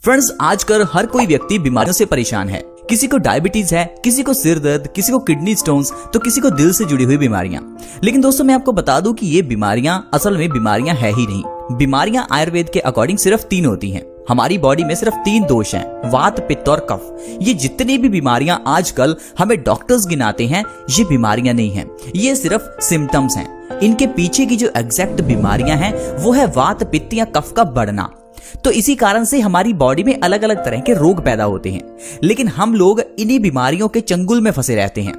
Friends, आजकल हर कोई व्यक्ति बीमारियों से परेशान है। किसी को डायबिटीज है, किसी को सिर दर्द, किसी को किडनी स्टोन्स, तो किसी को दिल से जुड़ी हुई बीमारियां। लेकिन दोस्तों, मैं आपको बता दूं कि ये बीमारियां असल में बीमारियां है ही नहीं। बीमारियां आयुर्वेद के अकॉर्डिंग सिर्फ 3 होती हैं। हमारी बॉडी में सिर्फ 3 दोष हैं, वात, पित्त और कफ। ये जितनी भी बीमारियां आजकल हमें डॉक्टर्स गिनाते हैं, ये बीमारियां नहीं हैं, ये सिर्फ सिम्टम्स हैं। इनके पीछे की जो एग्जैक्ट बीमारियां हैं वो है वात, पित्त या कफ का बढ़ना। तो इसी कारण से हमारी बॉडी में अलग अलग तरह के रोग पैदा होते हैं, लेकिन हम लोग इन्हीं बीमारियों के चंगुल में फंसे रहते हैं।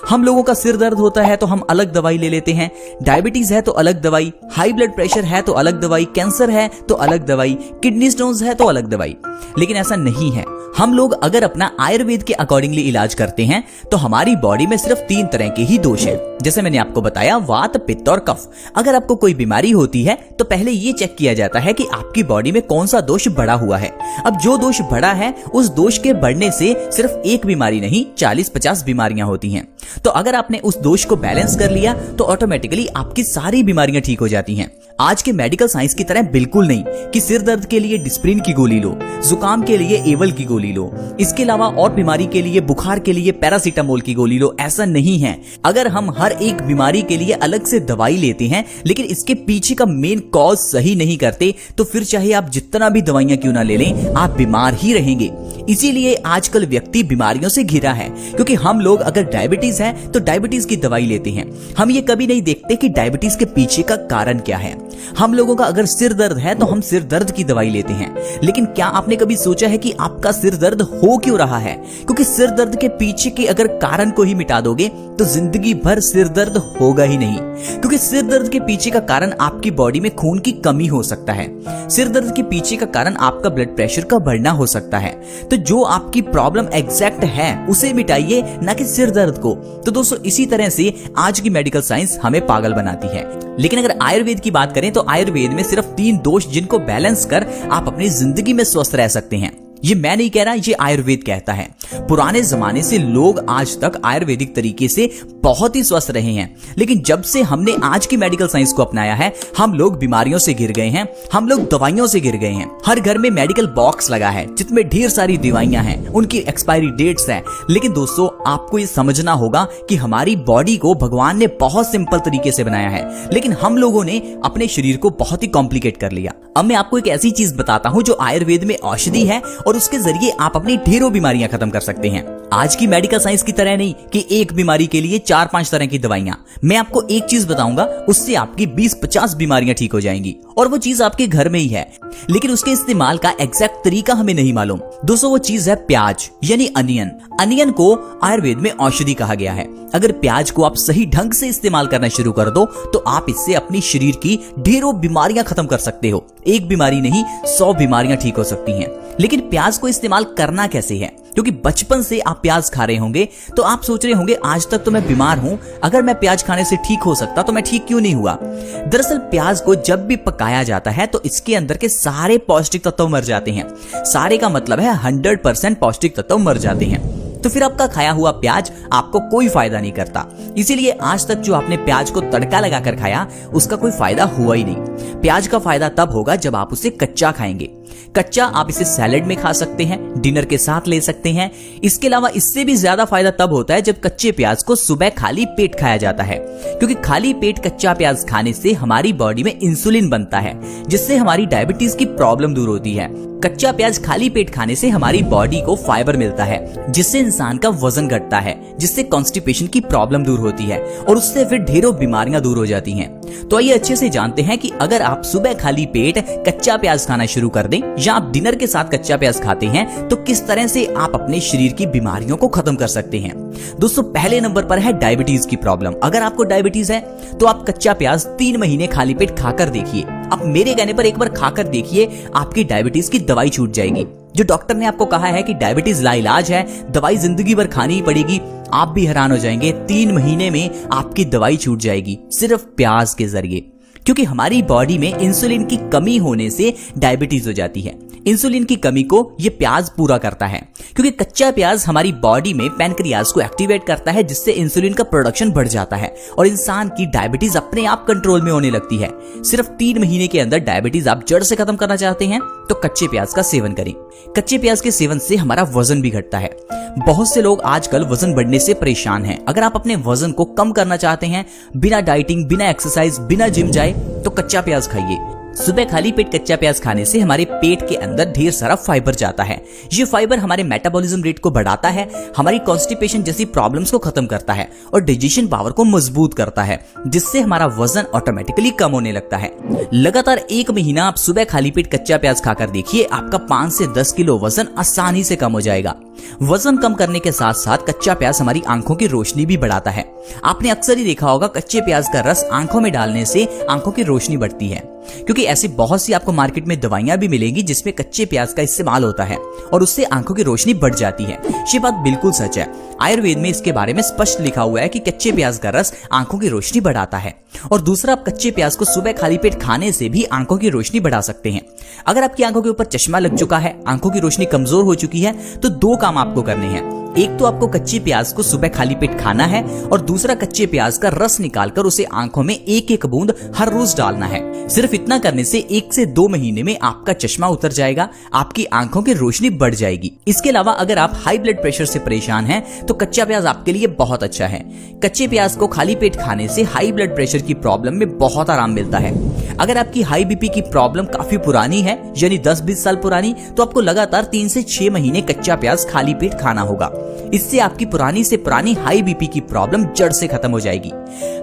हम लोगों का सिर दर्द होता है तो हम अलग दवाई ले लेते हैं, डायबिटीज है तो अलग दवाई, हाई ब्लड प्रेशर है तो अलग दवाई, कैंसर है तो अलग दवाई, किडनी स्टोन्स है तो अलग दवाई। लेकिन ऐसा नहीं है। हम लोग अगर अपना आयुर्वेद के अकॉर्डिंगली इलाज करते हैं तो हमारी बॉडी में सिर्फ 3 तरह के ही दोष हैं। जैसे मैंने आपको बताया, वात, पित्त और कफ। अगर आपको कोई बीमारी होती है तो पहले ये चेक किया जाता है कि आपकी बॉडी में कौन सा दोष बढ़ा हुआ है। अब जो दोष बढ़ा है, उस दोष के बढ़ने से सिर्फ एक बीमारी नहीं, 40-50 बीमारियां होती हैं। तो अगर आपने उस दोष को बैलेंस कर लिया तो ऑटोमेटिकली आपकी सारी बीमारियां ठीक हो जाती हैं। आज के मेडिकल साइंस की तरह बिल्कुल नहीं कि सिर दर्द के लिए डिस्प्रिन की गोली लो, जुकाम के लिए एवल की गोली लो, इसके अलावा और बीमारी के लिए, बुखार के लिए पैरासीटामोल की गोली लो। ऐसा नहीं है। अगर हम हर एक बीमारी के लिए अलग से दवाई लेते हैं लेकिन इसके पीछे का मेन कॉज सही नहीं करते, तो फिर चाहे आप जितना भी दवाइयां क्यों ना ले लें, आप बीमार ही रहेंगे। इसीलिए आजकल व्यक्ति बीमारियों से घिरा है, क्योंकि हम लोग अगर डायबिटीज है तो डायबिटीज की दवाई लेते हैं। हम ये कभी नहीं देखते कि डायबिटीज के पीछे का कारण क्या है। हम लोगों का अगर सिर दर्द है तो हम सिर दर्द की दवाई लेते हैं, लेकिन क्या आपने कभी सोचा है कि आपका सिर दर्द हो क्यों रहा है? क्योंकि सिर दर्द के पीछे के अगर कारण को ही मिटा दोगे तो जिंदगी भर सिर दर्द होगा ही नहीं। क्योंकि सिर दर्द के पीछे का कारण आपकी बॉडी में खून की कमी हो सकता है। सिर दर्द के पीछे का कारण आपका ब्लड प्रेशर का बढ़ना हो सकता है। तो जो आपकी प्रॉब्लम एग्जैक्ट है उसे मिटाइए, ना कि सिर दर्द को। तो दोस्तों, इसी तरह से आज की मेडिकल साइंस हमें पागल बनाती है। लेकिन अगर आयुर्वेद की बात करें तो आयुर्वेद में सिर्फ 3 दोष जिनको बैलेंस कर आप अपनी जिंदगी में स्वस्थ रह सकते हैं। ये मैं नहीं कह रहा, ये आयुर्वेद कहता है। पुराने जमाने से लोग आज तक आयुर्वेदिक तरीके से बहुत ही स्वस्थ रहे हैं, लेकिन जब से हमने आज की मेडिकल साइंस को अपनाया है, हम लोग बीमारियों से घिर गए हैं, हम लोग दवाइयों से घिर गए हैं। हर घर में मेडिकल बॉक्स लगा है जिसमें ढेर सारी दवाइयां हैं, उनकी एक्सपायरी डेट्स हैं। लेकिन दोस्तों, आपको ये समझना होगा कि हमारी बॉडी को भगवान ने बहुत सिंपल तरीके से बनाया है, लेकिन हम लोगों ने अपने शरीर को बहुत ही कॉम्प्लिकेट कर लिया। अब मैं आपको एक ऐसी चीज बताता हूं जो आयुर्वेद में औषधि है और उसके जरिए आप अपनी ढेरों बीमारियां खत्म कर सकते हैं। आज की मेडिकल साइंस की तरह नहीं कि एक बीमारी के लिए 4-5 तरह की दवाइयां। मैं आपको एक चीज बताऊंगा, उससे आपकी 20-50 बीमारियां ठीक हो जाएंगी, और वो चीज आपके घर में ही है, लेकिन उसके इस्तेमाल का एग्जैक्ट तरीका हमें नहीं मालूम। दोस्तों, वो चीज है प्याज, यानी अनियन। अनियन को आयुर्वेद में औषधि कहा गया है। अगर प्याज को आप सही ढंग से इस्तेमाल करना शुरू कर दो तो आप इससे अपनी शरीर की ढेरों बीमारियां खत्म कर सकते हो। एक बीमारी नहीं, 100 बीमारियां ठीक हो सकती हैं। लेकिन प्याज को इस्तेमाल करना कैसे है? क्योंकि बचपन से आप प्याज खा रहे होंगे तो आप सोच रहे होंगे, आज तक तो मैं बीमार हूं, अगर मैं प्याज खाने से ठीक हो सकता तो मैं ठीक क्यों नहीं हुआ? दरअसल प्याज को जब भी पकाया जाता है तो इसके अंदर के सारे पौष्टिक तत्व मर जाते हैं। सारे का मतलब है 100% पौष्टिक तत्व मर जाते हैं। तो फिर आपका खाया हुआ प्याज आपको कोई फायदा नहीं करता। इसीलिए आज तक जो आपने प्याज को तड़का लगाकर खाया, उसका कोई फायदा हुआ ही नहीं। प्याज का फायदा तब होगा जब आप उसे कच्चा खाएंगे। कच्चा आप इसे सैलेड में खा सकते हैं, डिनर के साथ ले सकते हैं। इसके अलावा इससे भी ज्यादा फायदा तब होता है जब कच्चे प्याज को सुबह खाली पेट खाया जाता है, क्योंकि खाली पेट कच्चा प्याज खाने से हमारी बॉडी में इंसुलिन बनता है, जिससे हमारी डायबिटीज की प्रॉब्लम दूर होती है। कच्चा प्याज खाली पेट खाने से हमारी बॉडी को फाइबर मिलता है, जिससे इंसान का वजन घटता है, जिससे कॉन्स्टिपेशन की प्रॉब्लम दूर होती है, और उससे फिर ढेरों बीमारियां दूर हो जाती हैं। तो आइए अच्छे से जानते हैं कि अगर आप सुबह खाली पेट कच्चा प्याज खाना शुरू कर दें, या आप डिनर के साथ कच्चा प्याज खाते हैं, तो किस तरह से आप अपने शरीर की बीमारियों को खत्म कर सकते हैं। दोस्तों, पहले नंबर पर है डायबिटीज की प्रॉब्लम। अगर आपको डायबिटीज है तो आप कच्चा प्याज 3 महीने खाली पेट खाकर देखिए। आप मेरे कहने पर एक बार खाकर देखिए, आपकी डायबिटीज की दवाई छूट जाएगी। जो डॉक्टर ने आपको कहा है कि डायबिटीज लाइलाज है, दवाई जिंदगी भर खानी ही पड़ेगी, आप भी हैरान हो जाएंगे। 3 महीने में आपकी दवाई छूट जाएगी, सिर्फ प्याज के जरिए। क्योंकि हमारी बॉडी में इंसुलिन की कमी होने से डायबिटीज हो जाती है। इंसुलिन की कमी को ये प्याज पूरा करता है। क्योंकि कच्चा प्याज हमारी बॉडी में पैनक्रियाज को एक्टिवेट करता है, जिससे इंसुलिन का प्रोडक्शन बढ़ जाता है और इंसान की डायबिटीज अपने आप कंट्रोल में होने लगती है। सिर्फ 3 महीने के अंदर डायबिटीज आप जड़ से खत्म करना चाहते हैं तो कच्चे प्याज का सेवन करें। कच्चे प्याज के सेवन से हमारा वजन भी घटता है। बहुत से लोग आजकल वजन बढ़ने से परेशान हैं। अगर आप अपने वजन को कम करना चाहते हैं बिना डाइटिंग, बिना एक्सरसाइज, बिना जिम जाए, तो कच्चा प्याज खाइए। सुबह खाली पेट कच्चा प्याज खाने से हमारे पेट के अंदर ढेर सारा फाइबर जाता है। ये फाइबर हमारे मेटाबॉलिज्म रेट को बढ़ाता है, हमारी कॉन्स्टिपेशन जैसी प्रॉब्लम्स को खत्म करता है और डाइजेशन पावर को मजबूत करता है, जिससे हमारा वजन ऑटोमेटिकली कम होने लगता है। लगातार 1 महीना आप सुबह खाली पेट कच्चा प्याज खाकर देखिए, आपका 5 से 10 किलो वजन आसानी से कम हो जाएगा। वजन कम करने के साथ साथ कच्चा प्याज हमारी आंखों की रोशनी भी बढ़ाता है। आपने अक्सर ही देखा होगा कच्चे प्याज का रस आंखों में डालने से आंखों की रोशनी बढ़ती है, क्योंकि ऐसी बहुत सी आपको मार्केट में दवाइयां भी मिलेंगी जिसमें कच्चे प्याज का इस्तेमाल होता है और उससे आंखों की रोशनी बढ़ जाती है। ये बात बिल्कुल सच है। आयुर्वेद में इसके बारे में स्पष्ट लिखा हुआ है कि कच्चे प्याज का रस आंखों की रोशनी बढ़ाता है। और दूसरा, आप कच्चे प्याज को सुबह खाली पेट खाने से भी आंखों की रोशनी बढ़ा सकते हैं। अगर आपकी आंखों के ऊपर चश्मा लग चुका है, आंखों की रोशनी कमजोर हो चुकी है, तो 2 काम आपको करने हैं। एक तो आपको कच्चे प्याज को सुबह खाली पेट खाना है और दूसरा कच्चे प्याज का रस निकालकर उसे आंखों में 1-1 बूंद हर रोज डालना है। सिर्फ इतना करने से 1 से 2 महीने में आपका चश्मा उतर जाएगा, आपकी आंखों की रोशनी बढ़ जाएगी। इसके अलावा अगर आप हाई ब्लड प्रेशर से परेशान हैं तो कच्चा प्याज आपके लिए बहुत अच्छा है। कच्चे प्याज को खाली पेट खाने से हाई ब्लड प्रेशर की प्रॉब्लम में बहुत आराम मिलता है। अगर आपकी हाई बीपी की प्रॉब्लम काफी पुरानी है, यानी 10-20 साल पुरानी, तो आपको लगातार 3 से 6 महीने कच्चा प्याज खाली पेट खाना होगा। इससे आपकी पुरानी से पुरानी हाई बीपी की प्रॉब्लम जड़ से खत्म हो जाएगी।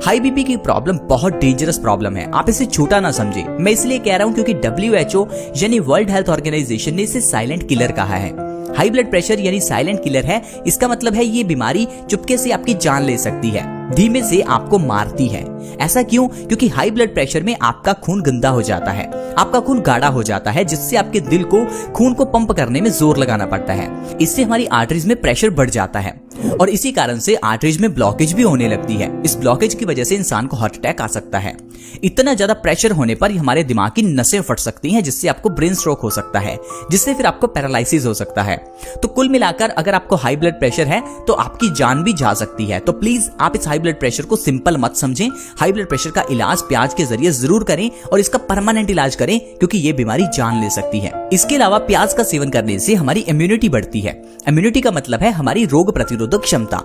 हाई बीपी की प्रॉब्लम बहुत डेंजरस प्रॉब्लम है, आप इसे छोटा ना समझे। मैं इसलिए कह रहा हूं क्योंकि WHO यानी वर्ल्ड हेल्थ ऑर्गेनाइजेशन ने इसे साइलेंट किलर कहा है। हाई ब्लड प्रेशर यानी साइलेंट किलर है। इसका मतलब है ये बीमारी चुपके से आपकी जान ले सकती है, धीमे से आपको मारती है। ऐसा क्यों? क्योंकि हाई ब्लड प्रेशर में आपका खून गंदा हो जाता है, आपका खून गाढ़ा हो जाता है, जिससे आपके दिल को खून को पंप करने में जोर लगाना पड़ता है। इससे हमारी आर्टरीज में प्रेशर बढ़ जाता है और इसी कारण से आर्टरीज में ब्लॉकेज भी होने लगती है। इस ब्लॉकेज की वजह से इंसान को हार्ट अटैक आ सकता है। इतना ज्यादा प्रेशर होने पर हमारे दिमाग की नसें फट सकती हैं, जिससे आपको ब्रेन स्ट्रोक हो सकता है, जिससे फिर आपको पैरालिसिस हो सकता है। तो कुल मिलाकर अगर आपको हाई ब्लड प्रेशर है तो आपकी जान भी जा सकती है। तो प्लीज आप इस हाई ब्लड प्रेशर को सिंपल मत समझें। हाई ब्लड प्रेशर का इलाज प्याज के जरिए जरूर करें और इसका परमानेंट इलाज करें, क्योंकि ये बीमारी जान ले सकती है। इसके अलावा प्याज का सेवन करने से हमारी इम्यूनिटी बढ़ती है। इम्यूनिटी का मतलब है हमारी रोग प्रतिरोधक क्षमता।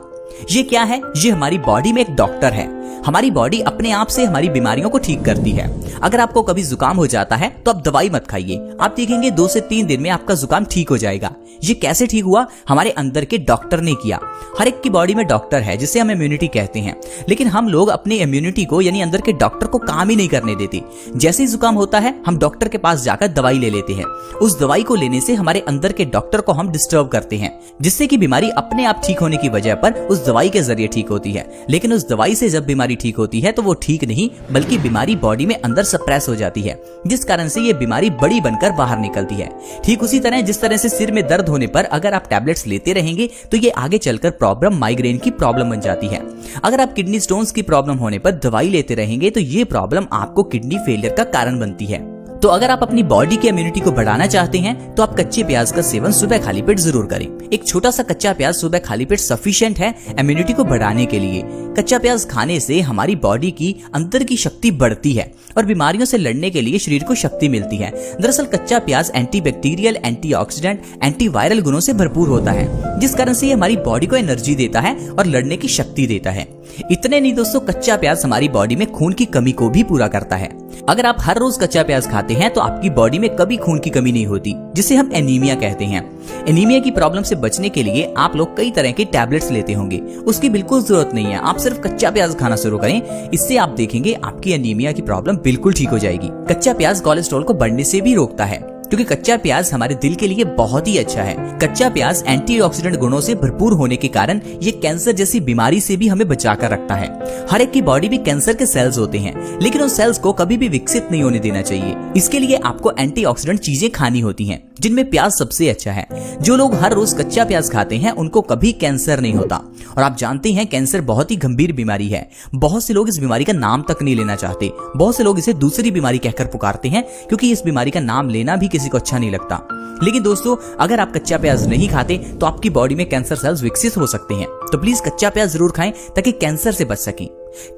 ये क्या है? ये हमारी बॉडी में एक डॉक्टर है। हमारी बॉडी अपने आप से हमारी बीमारियों को ठीक करती है। अगर आपको कभी जुकाम हो जाता है तो आप दवाई मत खाइए, आप देखेंगे 2 से 3 दिन में आपका जुकाम ठीक हो जाएगा। ये कैसे ठीक हुआ? हमारे अंदर के डॉक्टर ने किया। हर एक की बॉडी में डॉक्टर है जिसे हम इम्यूनिटी कहते हैं, लेकिन हम लोग अपनी इम्यूनिटी को यानी अंदर के डॉक्टर को काम ही नहीं करने देते। जैसे ही जुकाम होता है हम डॉक्टर के पास जाकर दवाई ले लेते हैं। उस दवाई को लेने से हमारे अंदर के डॉक्टर को हम डिस्टर्ब करते हैं, जिससे कि बीमारी अपने आप ठीक होने की वजह पर उस दवाई के जरिए ठीक होती है। लेकिन उस दवाई से जब बीमारी ठीक होती है तो वो ठीक नहीं, बल्कि बीमारी बॉडी में अंदर सप्रेस हो जाती है, जिस कारण से ये बीमारी बड़ी बनकर बाहर निकलती है। ठीक उसी तरह जिस तरह से सिर में दर्द होने पर अगर आप टैबलेट्स लेते रहेंगे तो ये आगे चलकर प्रॉब्लम माइग्रेन की प्रॉब्लम बन जाती है। अगर आप किडनी स्टोन्स की प्रॉब्लम होने पर दवाई लेते रहेंगे तो ये प्रॉब्लम आपको किडनी फेलियर का कारण बनती है। तो अगर आप अपनी बॉडी की इम्यूनिटी को बढ़ाना चाहते हैं तो आप कच्चे प्याज का सेवन सुबह खाली पेट जरूर करें। एक छोटा सा कच्चा प्याज सुबह खाली पेट सफिशिएंट है इम्यूनिटी को बढ़ाने के लिए। कच्चा प्याज खाने से हमारी बॉडी की अंदर की शक्ति बढ़ती है और बीमारियों से लड़ने के लिए शरीर को शक्ति मिलती है। दरअसल कच्चा प्याज एंटीबैक्टीरियल, एंटीऑक्सीडेंट, एंटीवायरल गुणों से भरपूर होता है, जिस कारण से ये हमारी बॉडी को एनर्जी देता है और लड़ने की शक्ति देता है। इतने नहीं दोस्तों, कच्चा प्याज हमारी बॉडी में खून की कमी को भी पूरा करता है। अगर आप हर रोज कच्चा प्याज खाते हैं तो आपकी बॉडी में कभी खून की कमी नहीं होती, जिसे हम एनीमिया कहते हैं। एनीमिया की प्रॉब्लम से बचने के लिए आप लोग कई तरह के टैबलेट्स लेते होंगे, उसकी बिल्कुल जरूरत नहीं है। आप सिर्फ कच्चा प्याज खाना शुरू करें, इससे आप देखेंगे आपकी एनीमिया की प्रॉब्लम बिल्कुल ठीक हो जाएगी। कच्चा प्याज कोलेस्ट्रॉल को बढ़ने से भी रोकता है, क्योंकि कच्चा प्याज हमारे दिल के लिए बहुत ही अच्छा है। कच्चा प्याज एंटीऑक्सीडेंट गुणों से भरपूर होने के कारण ये कैंसर जैसी बीमारी से भी हमें बचाकर रखता है। हर एक की बॉडी में कैंसर के सेल्स होते हैं, लेकिन उन सेल्स को कभी भी विकसित नहीं होने देना चाहिए। इसके लिए आपको एंटीऑक्सीडेंट चीजें खानी होती हैं, जिनमें प्याज सबसे अच्छा है। जो लोग हर रोज कच्चा प्याज खाते हैं उनको कभी कैंसर नहीं होता। और आप जानते हैं कैंसर बहुत ही गंभीर बीमारी है। बहुत से लोग इस बीमारी का नाम तक नहीं लेना चाहते। बहुत से लोग इसे दूसरी बीमारी कहकर पुकारते हैं, क्योंकि इस बीमारी का नाम लेना भी किसी को अच्छा नहीं लगता। लेकिन दोस्तों, अगर आप कच्चा प्याज नहीं खाते तो आपकी बॉडी में कैंसर सेल्स विकसित हो सकते हैं। तो प्लीज कच्चा प्याज जरूर खाएं ताकि कैंसर से बच सकें।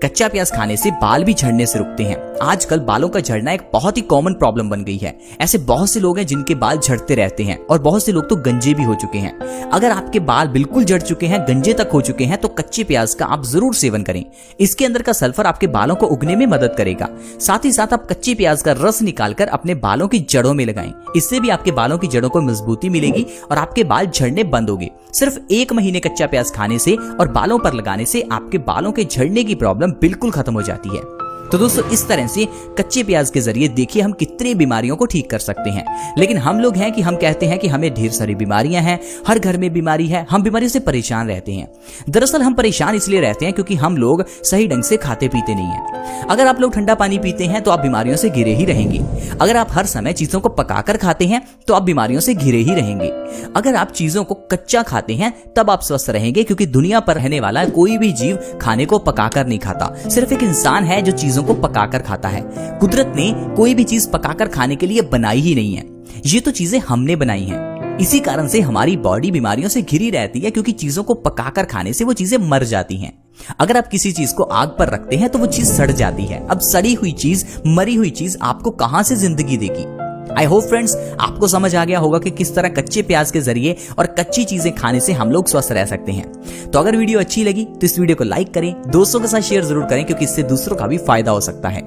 कच्चा प्याज खाने से बाल भी झड़ने से रुकते हैं। आजकल बालों का झड़ना एक बहुत ही कॉमन प्रॉब्लम बन गई है। ऐसे बहुत से लोग हैं जिनके बाल झड़ते रहते हैं और बहुत से लोग तो गंजे भी हो चुके हैं। अगर आपके बाल बिल्कुल झड़ चुके हैं, गंजे तक हो चुके हैं, तो कच्चे प्याज का आप जरूर सेवन करें। इसके अंदर का सल्फर आपके बालों को उगने में मदद करेगा। साथ ही साथ आप कच्चे प्याज का रस निकालकर अपने बालों की जड़ों में लगाएं। इससे भी आपके बालों की जड़ों को मजबूती मिलेगी और आपके बाल झड़ने बंद होंगे। सिर्फ 1 महीने कच्चा प्याज खाने से और बालों पर लगाने से आपके बालों के झड़ने की प्रॉब्लम बिल्कुल खत्म हो जाती है। तो दोस्तों, इस तरह से कच्चे प्याज के जरिए देखिए हम कितनी बीमारियों को ठीक कर सकते हैं। लेकिन हम लोग हैं कि हम कहते हैं कि हमें ढेर सारी बीमारियां हैं, हर घर में बीमारी है, हम बीमारी से परेशान रहते हैं। दरअसल हम परेशान इसलिए रहते हैं क्योंकि हम लोग सही ढंग से खाते पीते नहीं हैं। अगर आप लोग ठंडा पानी पीते हैं तो आप बीमारियों से घिरे ही रहेंगे। अगर आप हर समय चीजों को पकाकर खाते हैं तो आप बीमारियों से घिरे ही रहेंगे। अगर आप चीजों को कच्चा खाते हैं तब आप स्वस्थ रहेंगे, क्योंकि दुनिया पर रहने वाला कोई भी जीव खाने को पकाकर नहीं खाता। सिर्फ एक इंसान है जो चीजों को पकाकर खाता है। कुदरत ने कोई भी चीज पकाकर खाने के लिए बनाई ही नहीं है। ये तो चीजें हमने बनाई हैं। इसी कारण से हमारी बॉडी बीमारियों से घिरी रहती है, क्योंकि चीजों को पकाकर खाने से वो चीजें मर जाती हैं। अगर आप किसी चीज को आग पर रखते हैं तो वो चीज सड़ जाती है। अब सड़ी हुई चीज, मरी हुई चीज आपको कहां से जिंदगी देगी। आई होप फ्रेंड्स, आपको समझ आ गया होगा कि किस तरह कच्चे प्याज के जरिए और कच्ची चीजें खाने से हम लोग स्वस्थ रह सकते हैं। तो अगर वीडियो अच्छी लगी तो इस वीडियो को लाइक करें, दोस्तों के साथ शेयर जरूर करें, क्योंकि इससे दूसरों का भी फायदा हो सकता है।